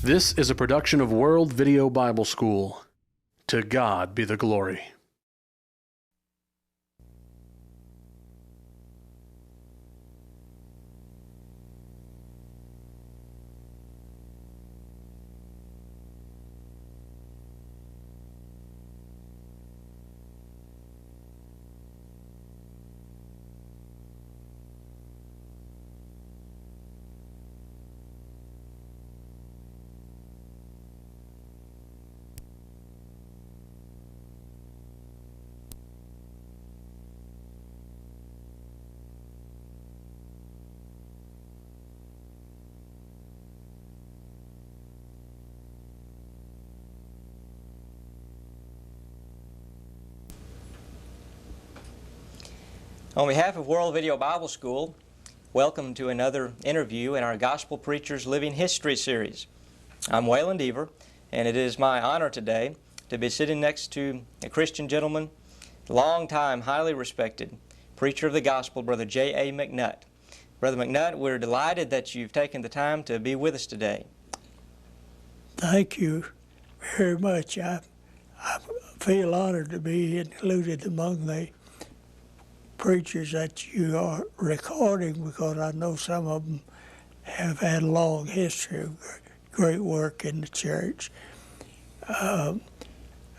This is a production of World Video Bible School. To God be the glory. On behalf of World Video Bible School, welcome to another interview in our Gospel Preachers Living History series. I'm Waylon Deaver, and it is my honor today to be sitting next to a Christian gentleman, long-time, highly respected preacher of the gospel, Brother J A McNutt. Brother McNutt, we're delighted that you've taken the time to be with us today. Thank you very much. I feel honored to be included among the preachers that you are recording, because I know some of them have had a long history of great work in the church. I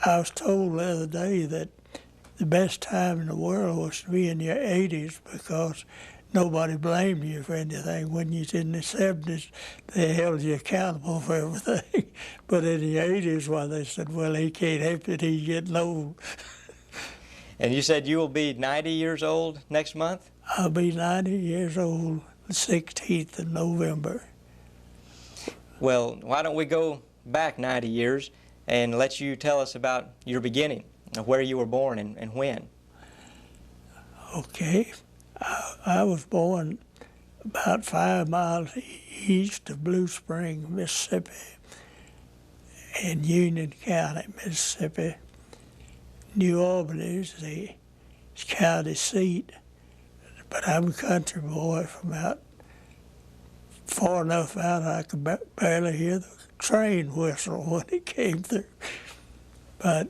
was told the other day that the best time in the world was to be in your 80s, because nobody blamed you for anything. When you was in the 70s, they held you accountable for everything. But in the 80s, well, they said, well, he can't help it, he's getting old. And you said you will be 90 years old next month? I'll be 90 years old the 16th of November. Well, why don't we go back 90 years and let you tell us about your beginning, where you were born and when. Okay. I was born about 5 miles east of Blue Spring, Mississippi, in Union County, Mississippi. New Albany is the county seat, but I'm a country boy from out far enough out I could barely hear the train whistle when it came through. But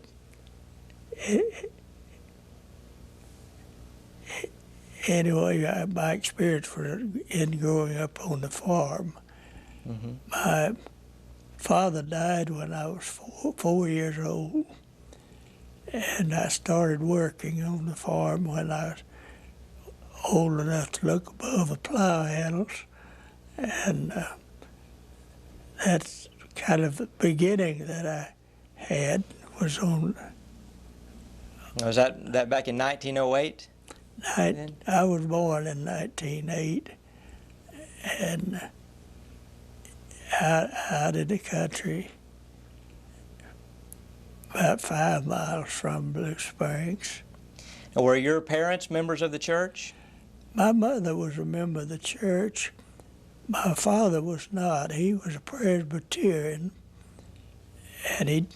anyway, my experience was in growing up on the farm. Mm-hmm. My father died when I was 4 years old. And I started working on the farm when I was old enough to look above the plow handles. And that's kind of the beginning that I had, was on... Was that back in 1908? I was born in 1908, and out in the country, about 5 miles from Blue Springs. And were your parents members of the church? My mother was a member of the church. My father was not. He was a Presbyterian, and he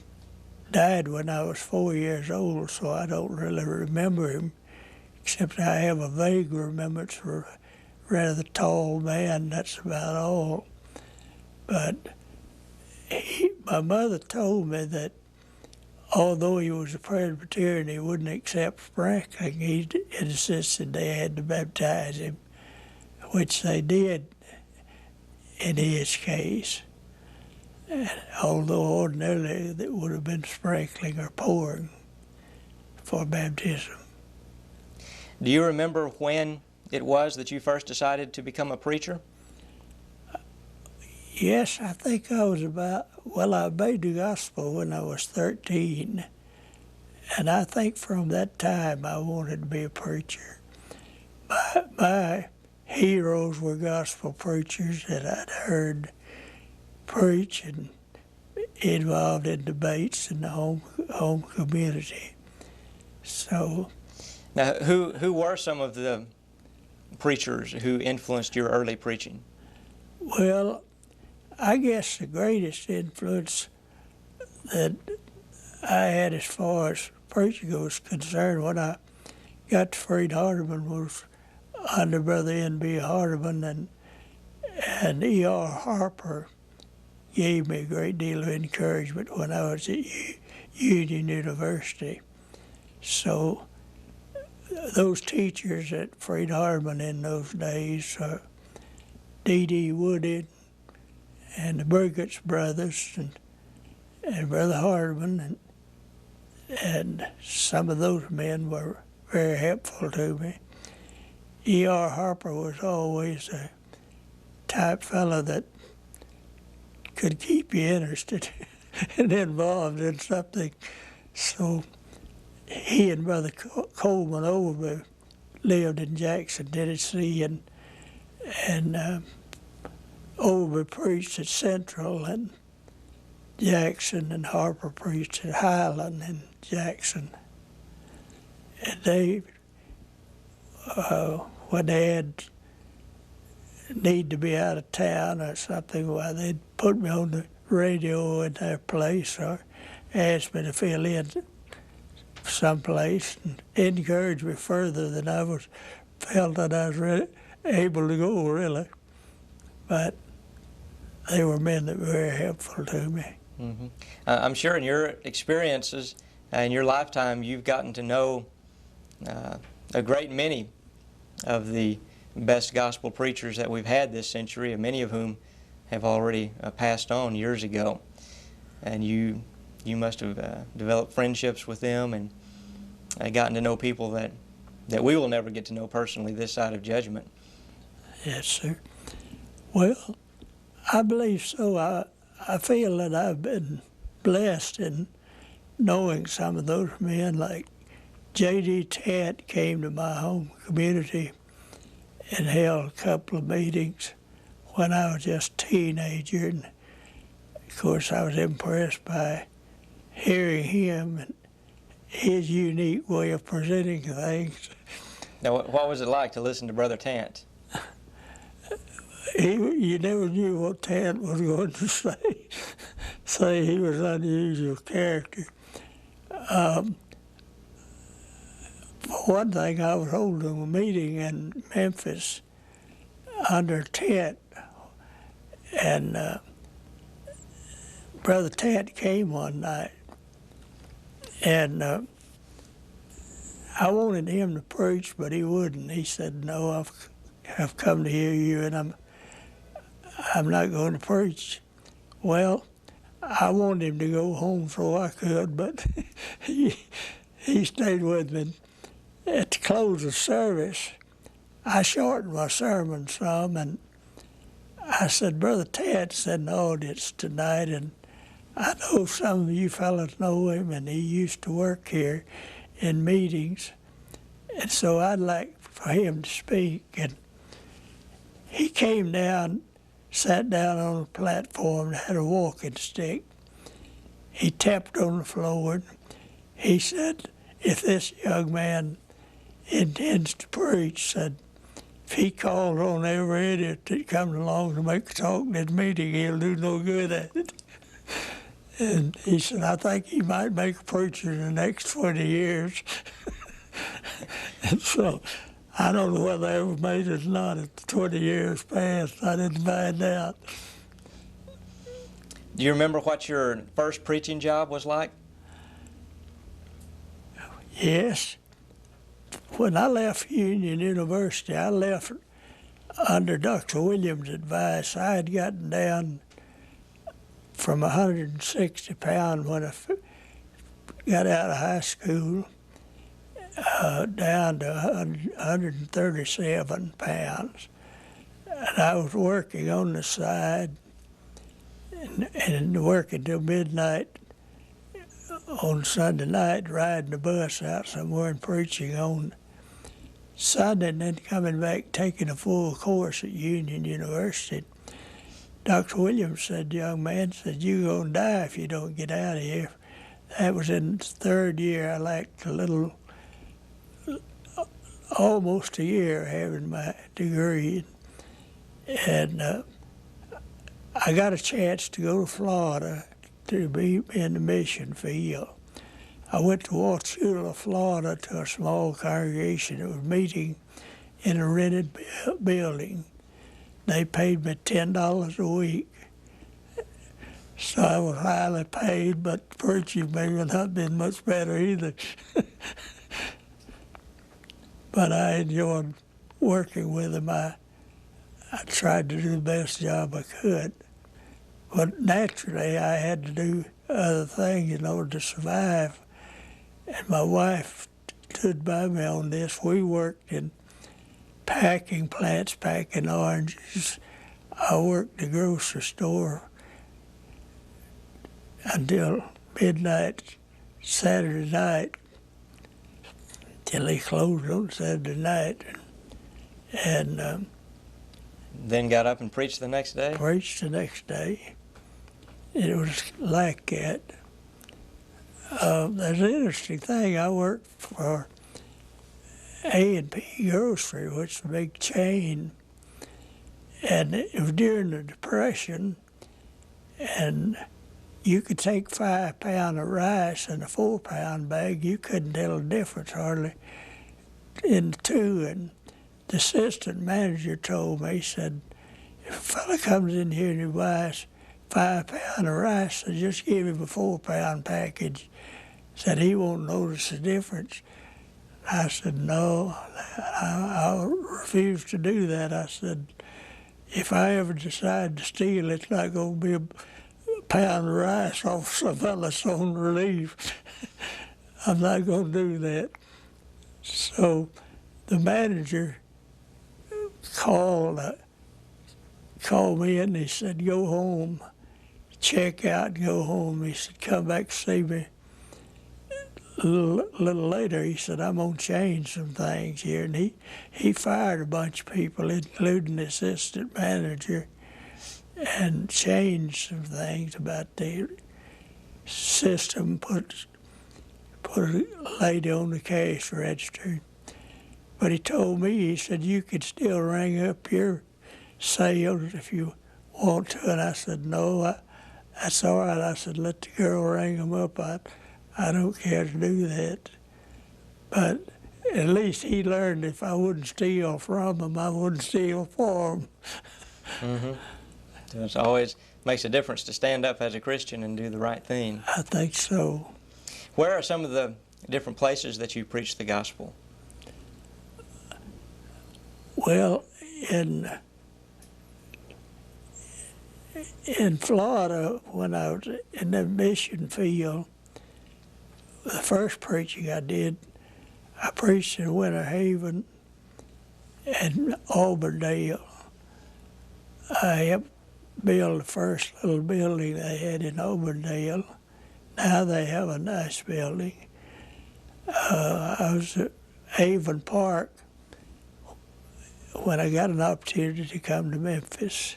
died when I was 4 years old, so I don't really remember him, except I have a vague remembrance for a rather tall man. That's about all. But my mother told me that although he was a Presbyterian, he wouldn't accept sprinkling. He insisted they had to baptize him, which they did in his case. And although ordinarily it would have been sprinkling or pouring for baptism. Do you remember when it was that you first decided to become a preacher? Yes, I think I was I obeyed the gospel when I was 13. And I think from that time I wanted to be a preacher. My heroes were gospel preachers that I'd heard preach and involved in debates in the home community. So... Now, who were some of the preachers who influenced your early preaching? Well, I guess the greatest influence that I had as far as preaching was concerned when I got to Freed Hardeman was under Brother N.B. Hardeman and E.R. Harper gave me a great deal of encouragement when I was at Union University. So those teachers at Fred Hardman in those days, D.D. Wooded and the Burgett's brothers and Brother Hardman, and some of those men were very helpful to me. E.R. Harper was always a type fellow that could keep you interested and involved in something. So he and Brother Coleman Overby lived in Jackson, Tennessee, and Overby preached at Central and Jackson, and Harper preached at Highland and Jackson. And they, when they had need to be out of town or something, well, they'd put me on the radio in their place or ask me to fill in someplace and encourage me further than I felt that I was able to go, really. But they were men that were very helpful to me. Mm-hmm. I'm sure in your experiences in your lifetime you've gotten to know a great many of the best gospel preachers that we've had this century, and many of whom have already passed on years ago. And you must have developed friendships with them and gotten to know people that we will never get to know personally this side of judgment. Yes, sir. Well, I believe so. I feel that I've been blessed in knowing some of those men, like J.D. Tant came to my home community and held a couple of meetings when I was just a teenager. And of course, I was impressed by hearing him and his unique way of presenting things. Now, what was it like to listen to Brother Tant? You never knew what Tant was going to say. He was an unusual character. For one thing, I was holding a meeting in Memphis under Tant, and Brother Tant came one night, and I wanted him to preach, but he wouldn't. He said, "No, I've come to hear you, and I'm not going to preach." Well, I wanted him to go home so I could, but he stayed with me. At the close of service, I shortened my sermon some, and I said, "Brother Ted's in the audience tonight, and I know some of you fellas know him, and he used to work here in meetings, and so I'd like for him to speak." And he came down, sat down on the platform, and had a walking stick. He tapped on the floor, and he said, "If this young man intends to preach," said, "if he calls on every idiot that comes along to make a talk in his meeting, he'll do no good at it." And he said, "I think he might make a preacher in the next 20 years. And so I don't know whether I ever made it or not. If 20 years passed, I didn't find out. Do you remember what your first preaching job was like? Yes. When I left Union University, I left under Dr. Williams' advice. I had gotten down from 160 pounds when I got out of high school down to 137 pounds. And I was working on the side and working till midnight on Sunday night, riding the bus out somewhere and preaching on Sunday, and then coming back taking a full course at Union University. Dr. Williams said, "Young man," said, "you're going to die if you don't get out of here." That was in the third year. I lacked almost a year having my degree. And I got a chance to go to Florida to be in the mission field. I went to Wauchula, Florida, to a small congregation that was meeting in a rented building. They paid me $10 a week. So I was highly paid, but preaching may have not been much better either. But I enjoyed working with him. I tried to do the best job I could. But naturally, I had to do other things in order to survive. And my wife stood by me on this. We worked in packing plants, packing oranges. I worked the grocery store until midnight Saturday night, till they closed on Saturday night. And Then got up and preached the next day? preached the next day. It was like that. There's an interesting thing. I worked for A&P Grocery, which is a big chain, and it was during the Depression, and you could take 5 pounds of rice in a 4 pound bag. You couldn't tell the difference hardly in the two. And the assistant manager told me, he said, if a fella comes in here and he buys 5 pounds of rice, so just give him a 4 pound package. Said he won't notice the difference. I said, no, I refuse to do that. I said, if I ever decide to steal, it's not going to be a pound of rice off some fella's on relief. I'm not going to do that. So the manager called me in and he said, go home, check out and go home. He said, come back and see me. A little later, he said, I'm going to change some things here. And he fired a bunch of people, including the assistant manager, and changed some things about the system, put a lady on the cash register. But he told me, he said, you could still ring up your sales if you want to. And I said, no, that's all right. I said, let the girl ring them up. I don't care to do that. But at least he learned if I wouldn't steal from him, I wouldn't steal for him. Mm-hmm. So it always makes a difference to stand up as a Christian and do the right thing. I think so. Where are some of the different places that you preach the gospel? Well, in Florida, when I was in the mission field, the first preaching I did, I preached in Winter Haven and Auburndale. I helped build the first little building they had in Auburndale. Now they have a nice building. I was at Avon Park when I got an opportunity to come to Memphis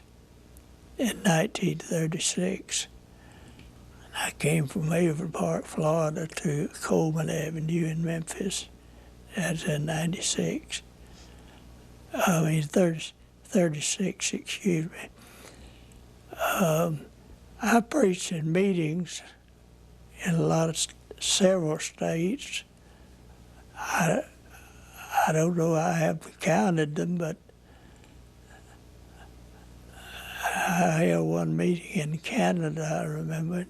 in 1936. I came from Avon Park, Florida to Coleman Avenue in Memphis. That's in 96. 36, excuse me. I preached in meetings in several states. I don't know, I haven't counted them, but I held one meeting in Canada, I remember.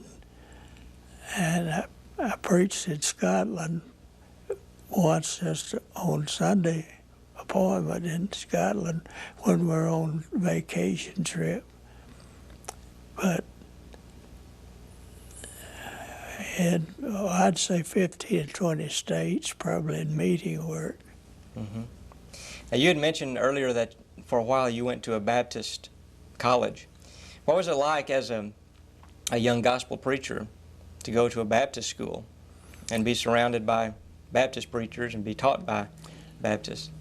And I preached in Scotland once, just on Sunday appointment in Scotland when we were on vacation trip. But I'd say 15 or 20 states, probably in meeting work. Mm-hmm. Now, you had mentioned earlier that for a while you went to a Baptist college. What was it like as a young gospel preacher to go to a Baptist school and be surrounded by Baptist preachers and be taught by Baptists?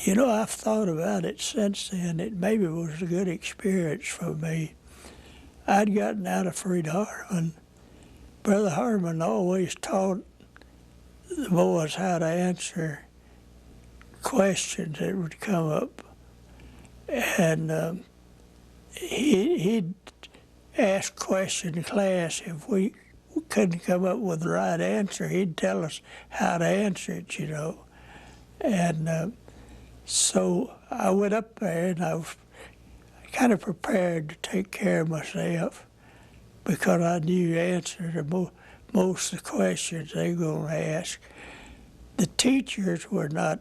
You know, I've thought about it since then. It maybe was a good experience for me. I'd gotten out of Fred Harmon. Brother Harmon always taught the boys how to answer questions that would come up. And he'd ask questions in class. If we couldn't come up with the right answer, he'd tell us how to answer it, you know. And so I went up there and I was kind of prepared to take care of myself. because I knew the answer to most of the questions they were going to ask. The teachers were not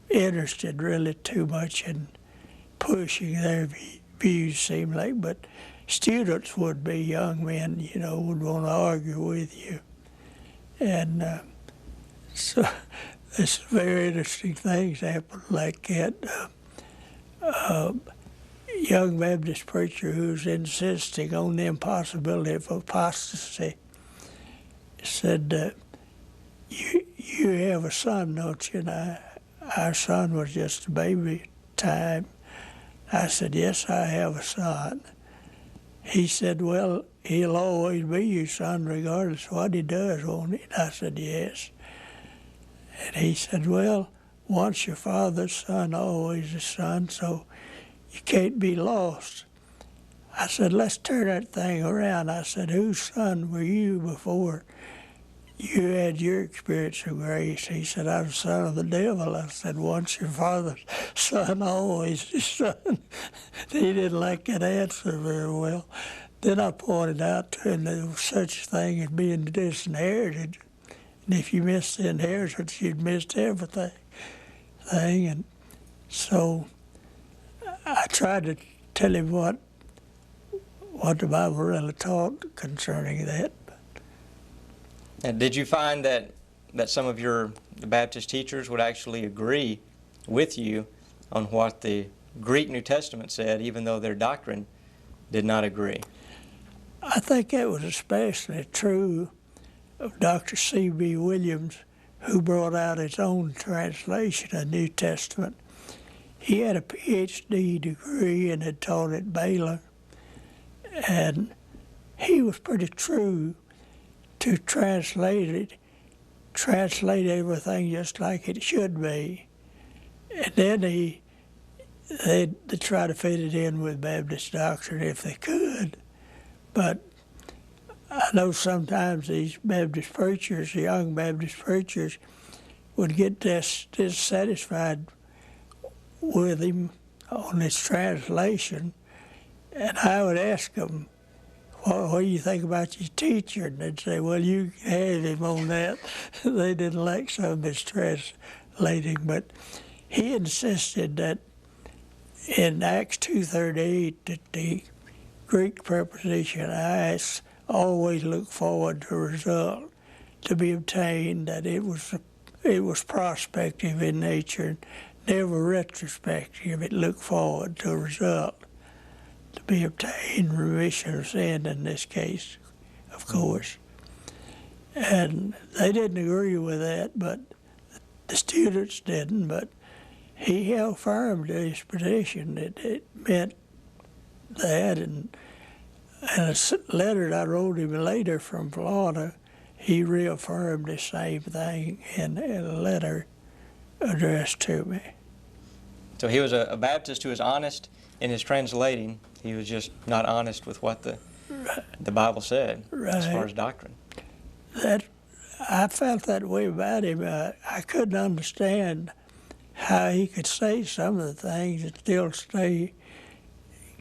interested really too much in pushing their views, seemed like, but students would be, young men, would want to argue with you. And so there's very interesting things happen like that. Young Baptist preacher who's insisting on the impossibility of apostasy said, you have a son, don't you? And our son was just a baby time. I said, yes, I have a son. He said, well, he'll always be your son regardless of what he does, won't he? And I said, yes. And he said, well, once your father's son, always a son, so you can't be lost. I said, let's turn that thing around. I said, whose son were you before you had your experience of grace? He said, I'm the son of the devil. I said, once your father's son, always your son. He didn't like that answer very well. Then I pointed out to him there was such a thing as being disinherited. And if you missed the inheritance, you'd missed everything. And so I tried to tell him what the Bible really taught concerning that. And did you find that some of your Baptist teachers would actually agree with you on what the Greek New Testament said, even though their doctrine did not agree? I think that was especially true of Dr. C.B. Williams, who brought out his own translation of New Testament. He had a Ph.D. degree and had taught at Baylor, and he was pretty true to translate everything just like it should be. And then they try to fit it in with Baptist doctrine if they could. But I know sometimes these Baptist preachers, young Baptist preachers, would get dissatisfied with him on his translation, and I would ask them, what do you think about your teacher? And they'd say, well, you can have him on that. They didn't like some of his translating, but he insisted that in Acts 2:38 that the Greek preposition "as" always look forward to a result to be obtained, that it was prospective in nature, never retrospective. It looked forward to a result to be obtained, remission of sin in this case, of course. And they didn't agree with that, but the students didn't, but he held firm to his position that it meant that. And a letter that I wrote him later from Florida, he reaffirmed the same thing in a letter addressed to me. So he was a Baptist who was honest in his translating. He was just not honest with what the Bible said as far as doctrine. I felt that way about him. I couldn't understand how he could say some of the things and still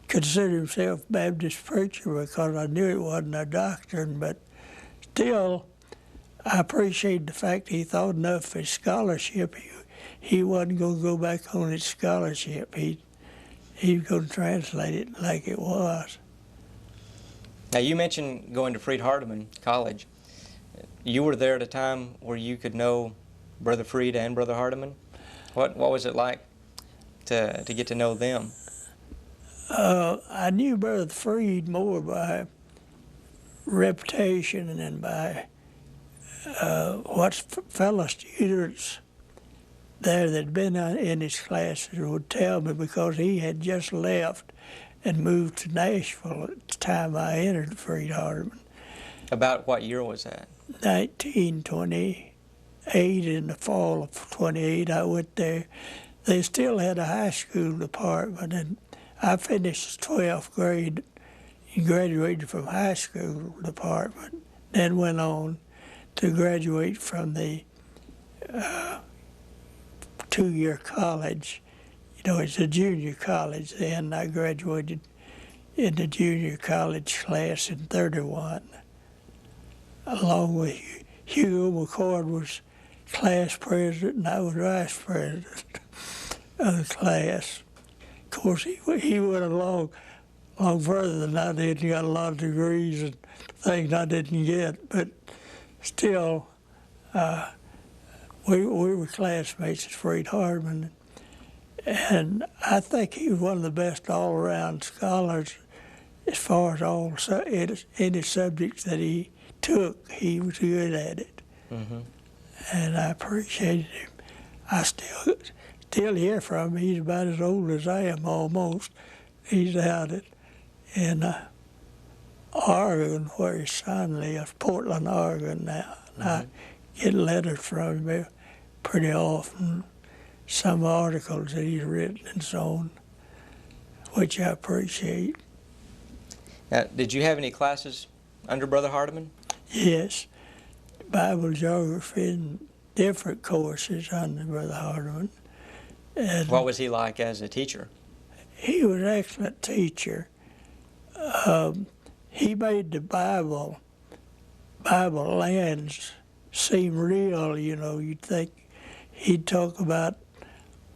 consider himself a Baptist preacher, because I knew it wasn't a doctrine, but still I appreciate the fact he thought enough of his scholarship. He wasn't going to go back on his scholarship. He was going to translate it like it was. Now, you mentioned going to Freed-Hardeman College. You were there at a time where you could know Brother Freed and Brother Hardeman. What was it like to get to know them? I knew Brother Freed more by reputation and by what fellow students there that had been in his classes would tell me, because he had just left and moved to Nashville at the time I entered Freed-Hardeman. About what year was that? 1928, in the fall of 28, I went there. They still had a high school department, and I finished the 12th grade and graduated from high school department, then went on to graduate from the two-year college. It's a junior college then. I graduated in the junior college class in '31, along with Hugo McCord was class president and I was vice president of the class. Of course, he went along further than I did. He got a lot of degrees and things I didn't get, but still, we were classmates at Freed-Hardeman, and I think he was one of the best all-around scholars as far as any subjects that he took. He was good at it, and I appreciated him. I still hear from him. He's about as old as I am almost. He's out in Oregon, where his son lives, Portland, Oregon now. And I get letters from him pretty often, some articles that he's written and so on, which I appreciate. Now, did you have any classes under Brother Hardeman? Yes, Bible geography and different courses under Brother Hardeman. And What was he like as a teacher? he was an excellent teacher. He made the Bible lands seem real, you know. You'd think he'd talk about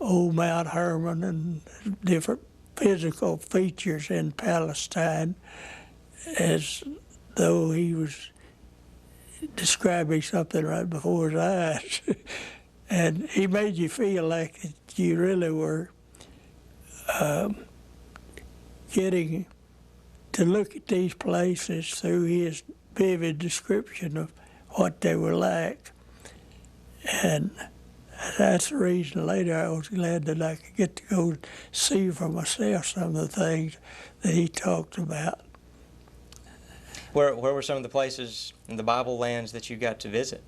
old Mount Hermon and different physical features in Palestine as though he was describing something right before his eyes. And he made you feel like you really were getting to look at these places through his vivid description of what they were like. And that's the reason later I was glad that I could get to go see for myself some of the things that he talked about. Where were some of the places in the Bible lands that you got to visit?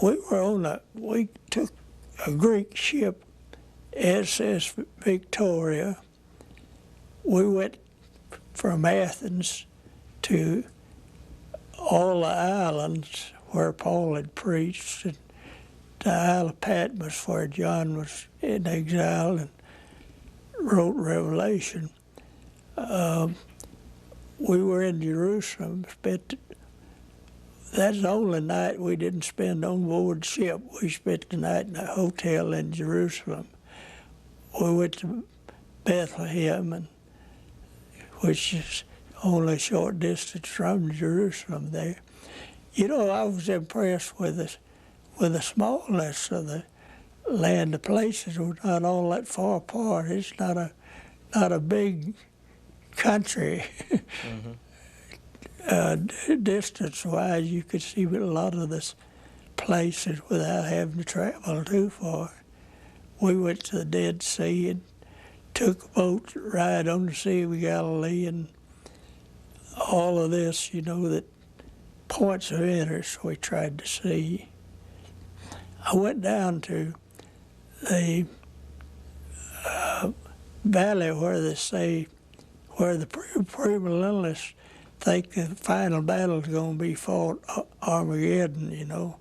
We took a Greek ship, SS Victoria. We went from Athens to all the islands where Paul had preached, and the Isle of Patmos where John was in exile and wrote Revelation. We were in Jerusalem, that's the only night we didn't spend on board ship. We spent the night in a hotel in Jerusalem. We went to Bethlehem, which is only a short distance from Jerusalem there. You know, I was impressed with the smallness of the land. The places were not all that far apart. It's not a big country. Distance-wise, you could see a lot of this places without having to travel too far. We went to the Dead Sea and took a boat ride on the Sea of Galilee, and all of this, you know, that points of interest we tried to see. I went down to the valley where they say, where the premillennialists think the final battle is going to be fought, Armageddon, you know.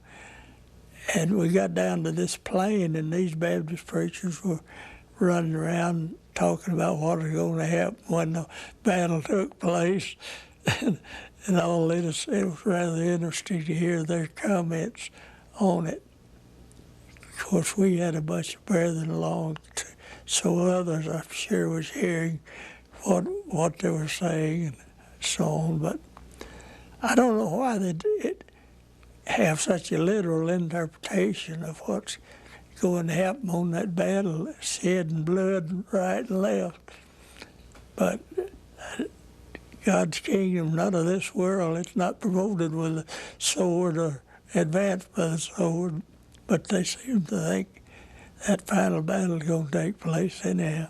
And we got down to this plain, and these Baptist preachers were running around talking about what was going to happen when the battle took place. And all this, it was rather interesting to hear their comments on it. Of course, we had a bunch of brethren along, so others, I'm sure, was hearing what they were saying and so on. But I don't know why they did have such a literal interpretation of what's going to happen on that battle, shedding blood right and left. But God's kingdom, none of this world, it's not promoted with a sword or advanced by the sword, but they seem to think that final battle is going to take place anyhow.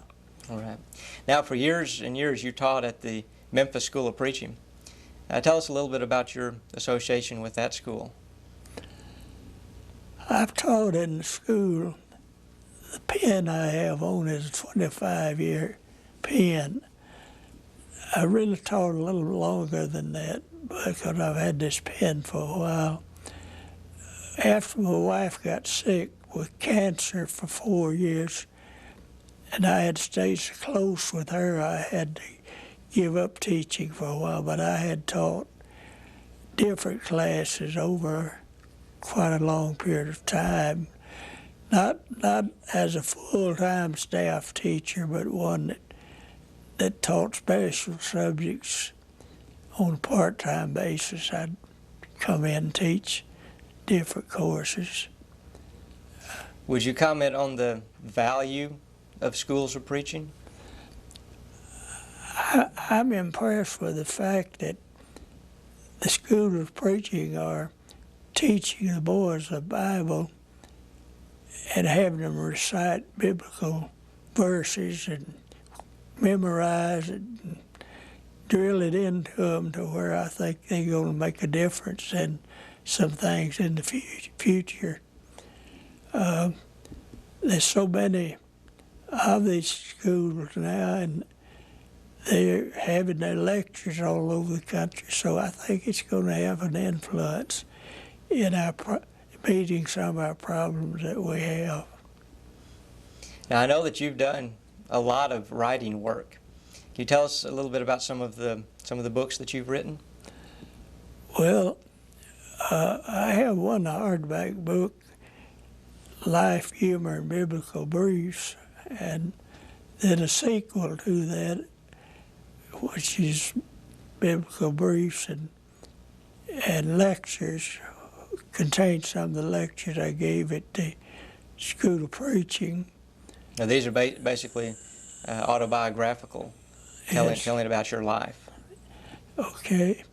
All right. Now, for years and years, you taught at the Memphis School of Preaching. Tell us a little bit about your association with that school. I've taught in the school. The pen I have on is a 25-year pen. I really taught a little longer than that because I've had this pen for a while. After my wife got sick with cancer for 4 years, and I had stayed so close with her, I had to give up teaching for a while, but I had taught different classes over quite a long period of time. Not as a full-time staff teacher, but one that taught special subjects on a part-time basis. I'd come in and teach different courses. Would you comment on the value of schools of preaching? I'm impressed with the fact that the schools of preaching are teaching the boys the Bible and having them recite biblical verses and memorize it and drill it into them to where I think they're going to make a difference in some things in the future. There's so many of these schools now, and they're having their lectures all over the country, so I think it's going to have an influence in our meeting some of our problems that we have. Now, I know that you've done a lot of writing work. Can you tell us a little bit about some of the books that you've written? Well, I have one hardback book, Life, Humor, and Biblical Briefs, and then a sequel to that, which is Biblical Briefs and lectures, contains some of the lectures I gave at the School of Preaching. Now, these are basically autobiographical, telling about your life. Okay.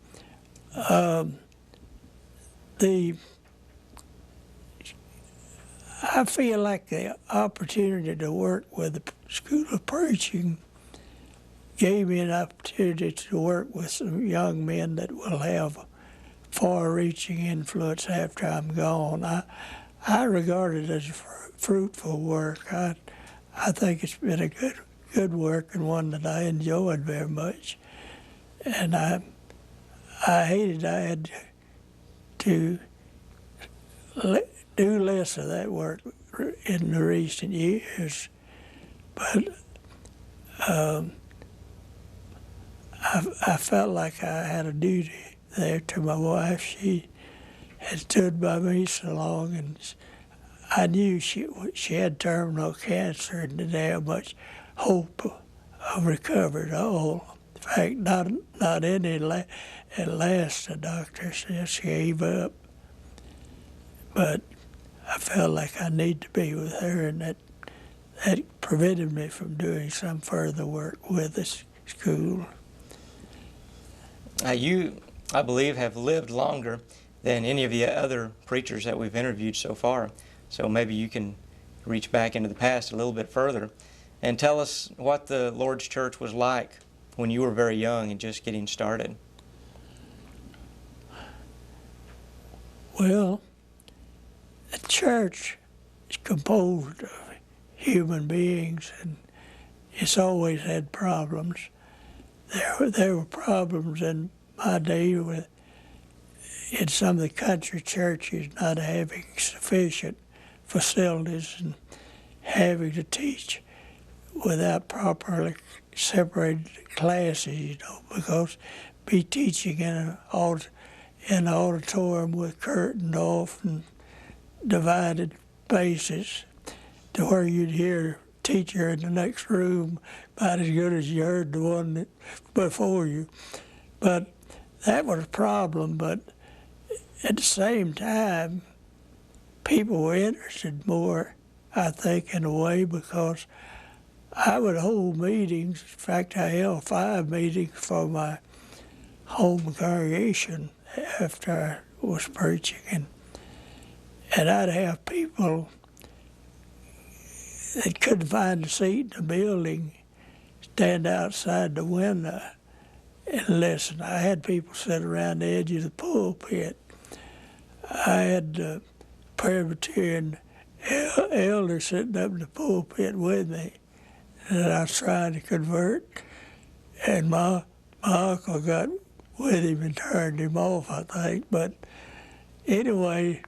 I feel like the opportunity to work with the School of Preaching gave me an opportunity to work with some young men that will have far-reaching influence after I'm gone. I regard it as a fruitful work. I think it's been a good work and one that I enjoyed very much. And I hated I had to do less of that work in the recent years. But I felt like I had a duty there to my wife. She had stood by me so long, and I knew she had terminal cancer and didn't have much hope of recovery at all. In fact, not any. At last, the doctor said she gave up. But I felt like I needed to be with her, and that prevented me from doing some further work with this school. You, I believe, have lived longer than any of the other preachers that we've interviewed so far. So maybe you can reach back into the past a little bit further and tell us what the Lord's Church was like when you were very young and just getting started. Well, the church is composed of human beings, and it's always had problems. There were problems in my day in some of the country churches not having sufficient facilities and having to teach without properly separated classes, because be teaching in an auditorium with curtained off and divided spaces to where you'd hear a teacher in the next room about as good as you heard the one before you. But that was a problem, but at the same time, people were interested more, I think, in a way, because I would hold meetings. In fact, I held 5 meetings for my home congregation after I was preaching, and I'd have people that couldn't find a seat in the building stand outside the window and listen. I had people sit around the edge of the pulpit. I had Presbyterian elders sitting up in the pulpit with me that I was trying to convert, and my uncle got with him and turned him off, I think. But anyway,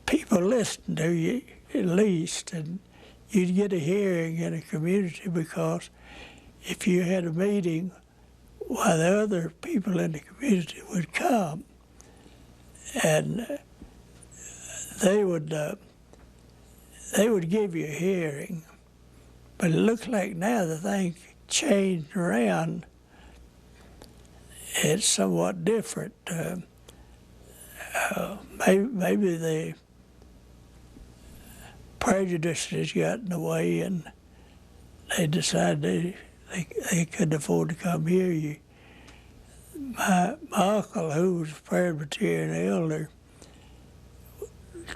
people listened to you at least, and you'd get a hearing in a community, because if you had a meeting, why, the other people in the community would come, and they would give you a hearing. But it looks like now the thing changed around. It's somewhat different. Maybe the prejudices got in the way, and they decided they couldn't afford to come hear you. My uncle, who was a Presbyterian elder,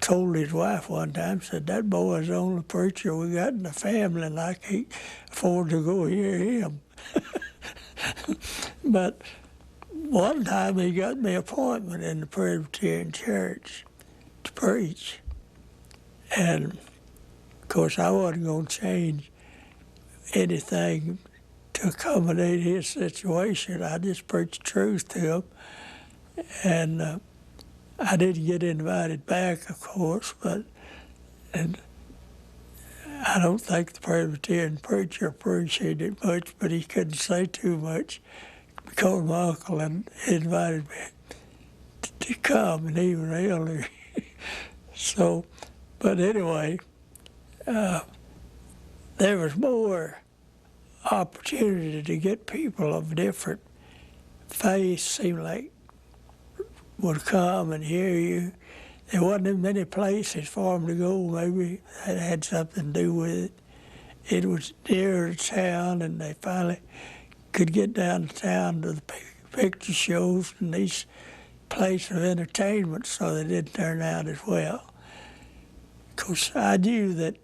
told his wife one time, said, "That boy's the only preacher we got in the family, and I can't afford to go hear him." But one time he got me an appointment in the Presbyterian church to preach. And, of course, I wasn't going to change anything to accommodate his situation. I just preached truth to him. And I didn't get invited back, of course, and I don't think the Presbyterian preacher appreciated it much, but he couldn't say too much because my uncle had invited me to come, and he was elder. So, but anyway, there was more opportunity to get people of different faiths, seemed like, would come and hear you. There wasn't many places for them to go. Maybe that had something to do with it. It was near the town, and they finally could get down to town to the picture shows and these places of entertainment, so they didn't turn out as well. Because I knew that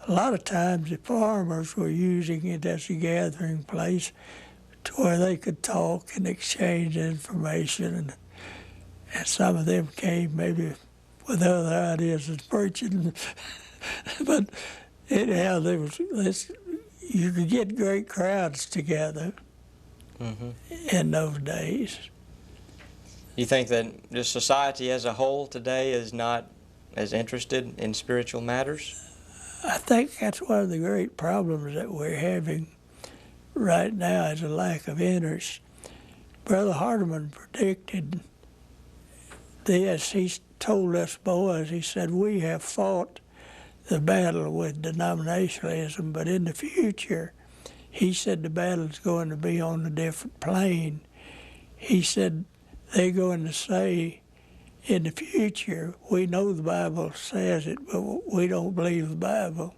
a lot of times the farmers were using it as a gathering place to where they could talk and exchange information, and some of them came maybe with other ideas than preaching. But anyhow, you could get great crowds together in those days. You think that the society as a whole today is not as interested in spiritual matters? I think that's one of the great problems that we're having right now, is a lack of interest. Brother Hardeman predicted this. He told us boys, he said, "We have fought the battle with denominationalism, but in the future," he said, "the battle's going to be on a different plane." He said, "They're going to say in the future, we know the Bible says it, but we don't believe the Bible."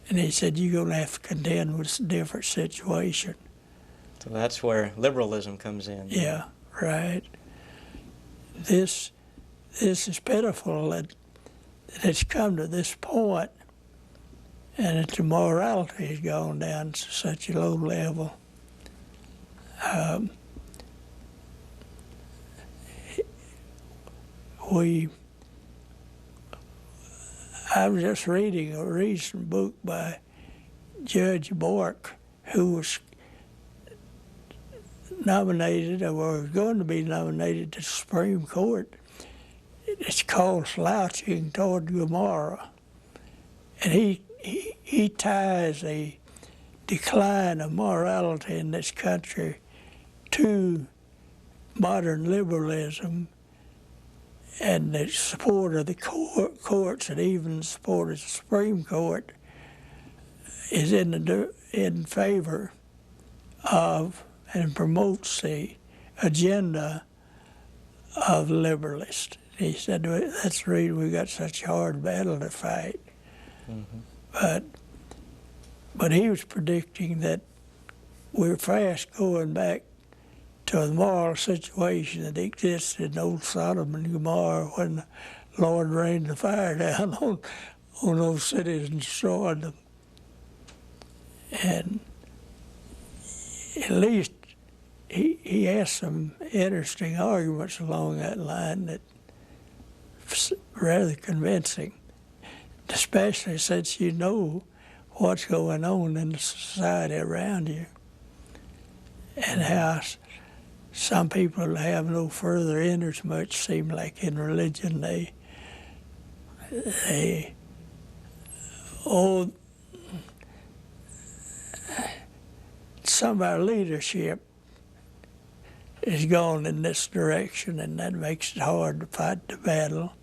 And he said, "You're going to have to contend with a different situation." So that's where liberalism comes in. Yeah, right. This is pitiful that it's come to this point, and that the morality has gone down to such a low level. I was just reading a recent book by Judge Bork, who was nominated, or was going to be nominated to the Supreme Court. It's called Slouching Toward Gomorrah. And he ties a decline of morality in this country to modern liberalism and the support of the courts, and even the support of the Supreme Court is in favor of and promotes the agenda of liberalists. He said, "That's the reason we got such a hard battle to fight." But he was predicting that we're fast going back to the moral situation that existed in old Sodom and Gomorrah when the Lord rained the fire down on those cities and destroyed them. And at least he has some interesting arguments along that line that rather convincing, especially since you know what's going on in the society around you and how some people have no further interest, much seem like in religion. They Oh, some of our leadership is going in this direction, and that makes it hard to fight the battle.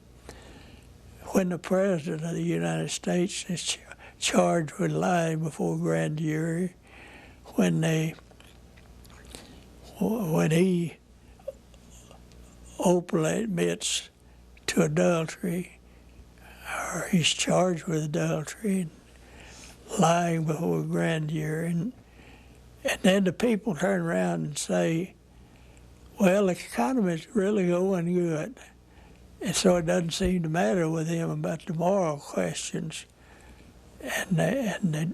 When the President of the United States is charged with lying before a grand jury, when he openly admits to adultery, or he's charged with adultery, and lying before a grand jury, and then the people turn around and say, well, the economy's really going good. And so it doesn't seem to matter with him about the moral questions and the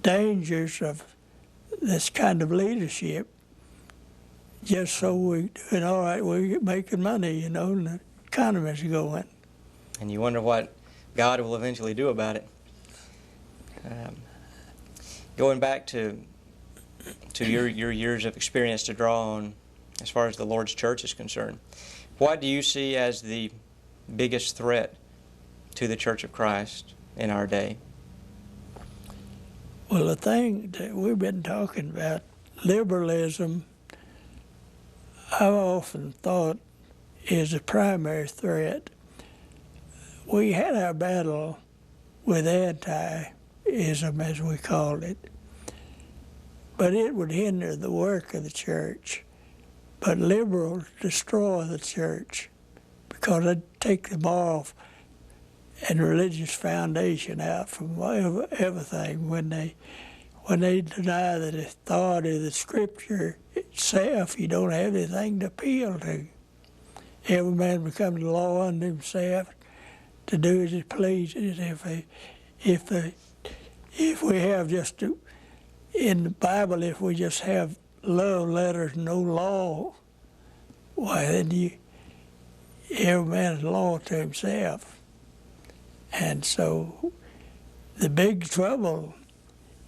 dangers of this kind of leadership. Just so we're doing all right, we're making money, and the economy's going. And you wonder what God will eventually do about it. Going back to your years of experience to draw on as far as the Lord's church is concerned, what do you see as the biggest threat to the Church of Christ in our day? Well, the thing that we've been talking about, liberalism, I've often thought is a primary threat. We had our battle with anti-ism, as we called it, but it would hinder the work of the church. But liberals destroy the church because they take the moral and religious foundation out from everything when they deny the authority of the Scripture itself. You don't have anything to appeal to. Every man becomes the law unto himself to do as he pleases. If we have just in the Bible, if we just have love letters, no law, why then every man is law to himself. And so the big trouble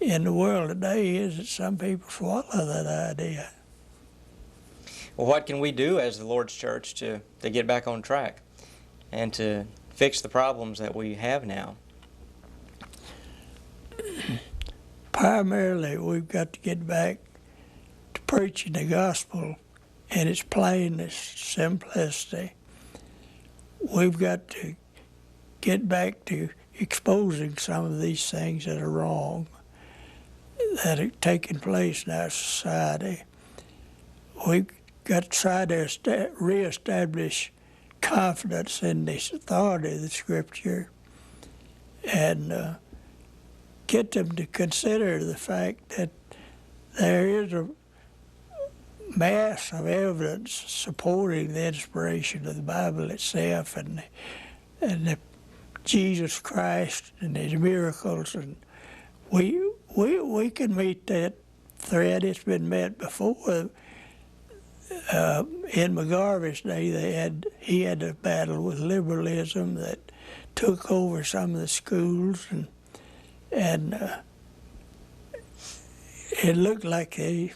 in the world today is that some people swallow that idea. Well, what can we do as the Lord's church to get back on track and to fix the problems that we have now? Primarily, we've got to get back to preaching the gospel in its plainness, simplicity. We've got to get back to exposing some of these things that are wrong, that are taking place in our society. We've got to try to reestablish confidence in the authority of the Scripture and get them to consider the fact that there is a mass of evidence supporting the inspiration of the Bible itself and the Jesus Christ and His miracles, and we can meet that threat. It's been met before. In McGarvey's day, he had a battle with liberalism that took over some of the schools, and it looked like they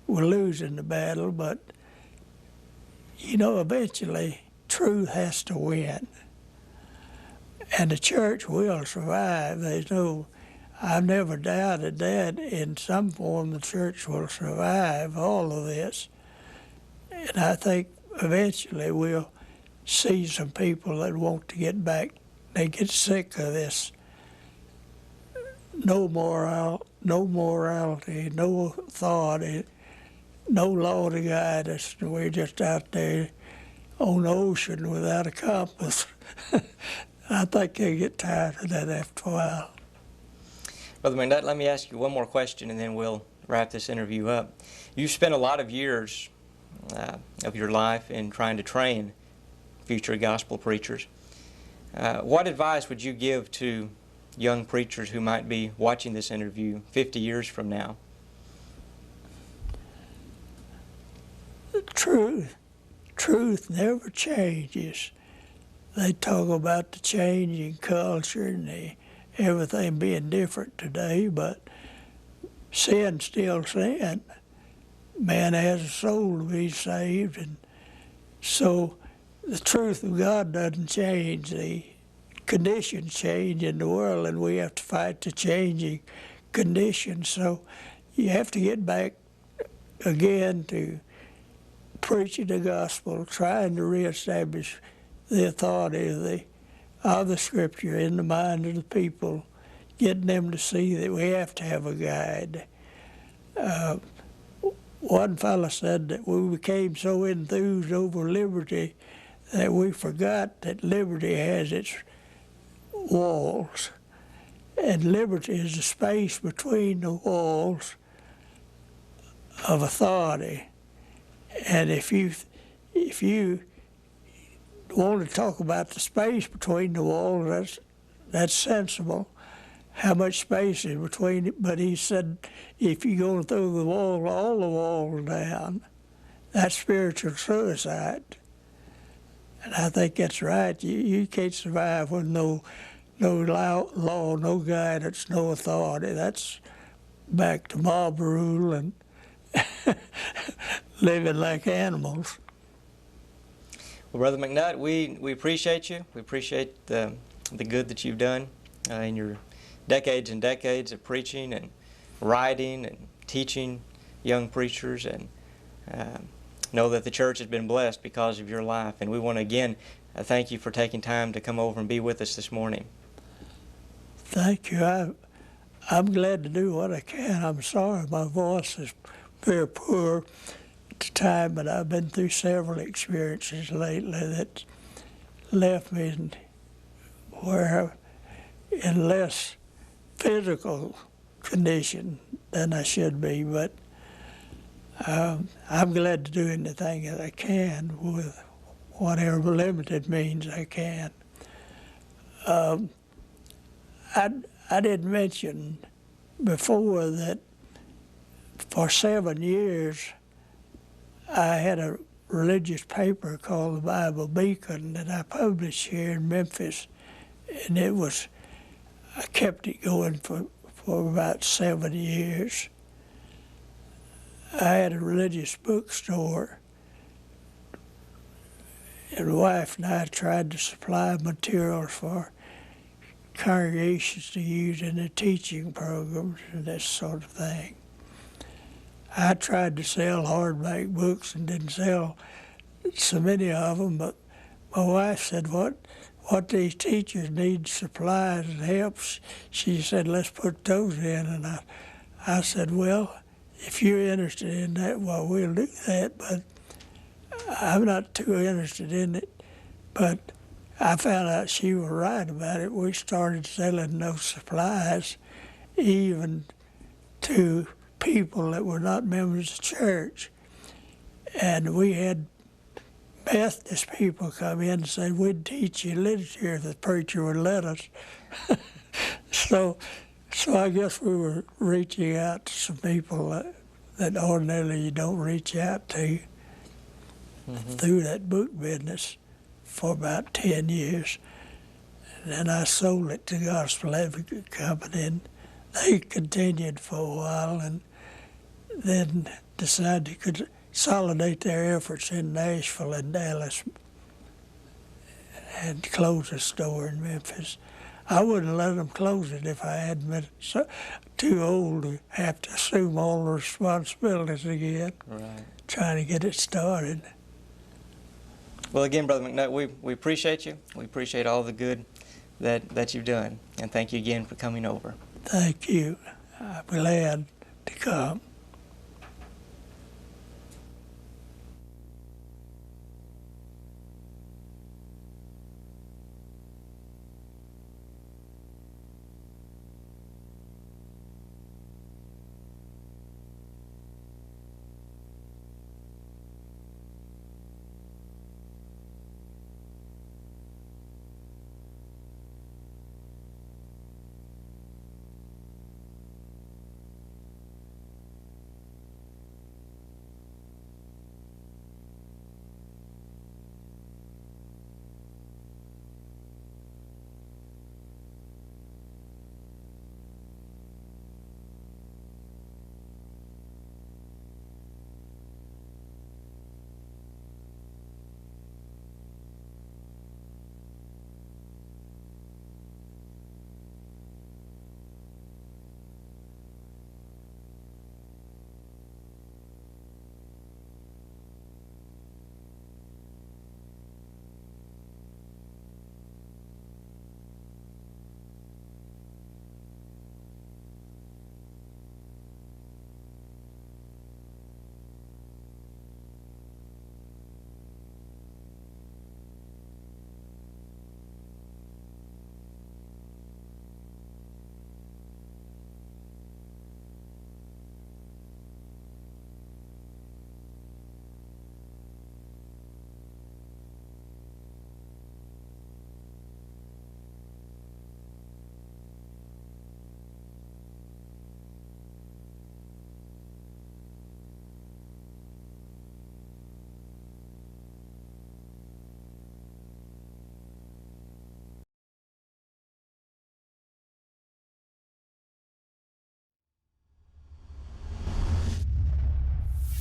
were losing the battle, but eventually truth has to win, and the church will survive. I've never doubted that in some form the church will survive all of this. And I think eventually we'll see some people that want to get back. They get sick of this no morality, no authority, no law to guide us. We're just out there on the ocean without a compass. I think they get tired of that after a while. Brother McNutt, let me ask you one more question and then we'll wrap this interview up. You've spent a lot of years of your life in trying to train future gospel preachers. What advice would you give to young preachers who might be watching this interview 50 years from now? Truth never changes. They talk about the changing culture and everything being different today, but sin's still sin. Man has a soul to be saved, and so the truth of God doesn't change. The conditions change in the world, and we have to fight the changing conditions. So you have to get back again to preaching the gospel, trying to reestablish the authority of the Scripture in the mind of the people, getting them to see that we have to have a guide. One fellow said that we became so enthused over liberty that we forgot that liberty has its walls. And liberty is the space between the walls of authority. And if you want to talk about the space between the walls, that's sensible. How much space is between it? But he said, if you go through the wall, all the walls down, that's spiritual suicide. And I think that's right. You can't survive with no law, no guidance, no authority. That's back to mob rule and living like animals. Well, Brother McNutt, we appreciate you. We appreciate the good that you've done in your decades and decades of preaching and writing and teaching young preachers, and know that the church has been blessed because of your life. And we want to again thank you for taking time to come over and be with us this morning. Thank you. I'm glad to do what I can. I'm sorry my voice is very poor at the time, but I've been through several experiences lately that left me in less physical condition than I should be. But I'm glad to do anything that I can with whatever limited means I can. I didn't mention before that for 7 years I had a religious paper called the Bible Beacon that I published here in Memphis, and I kept it going for about 7 years. I had a religious bookstore, and my wife and I tried to supply materials for congregations to use in the teaching programs and this sort of thing. I tried to sell hardback books and didn't sell so many of them, but my wife said, what these teachers need supplies and help. She said, let's put those in. And I said, well, if you're interested in that, well, we'll do that, but I'm not too interested in it. But I found out she was right about it. We started selling those supplies even to people that were not members of the church. And we had Methodist people come in and say, we'd teach you literature if the preacher would let us. So I guess we were reaching out to some people that ordinarily you don't reach out to through that book business for about 10 years. And then I sold it to Gospel Advocate Company, and they continued for a while and then decided to consolidate their efforts in Nashville and Dallas and close a store in Memphis. I wouldn't let them close it if I hadn't been too old to have to assume all the responsibilities again, trying to get it started. Well, again, Brother McNutt, we appreciate you. We appreciate all the good that you've done. And thank you again for coming over. Thank you. I'm glad to come.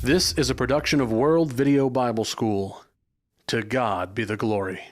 This is a production of World Video Bible School. To God be the glory.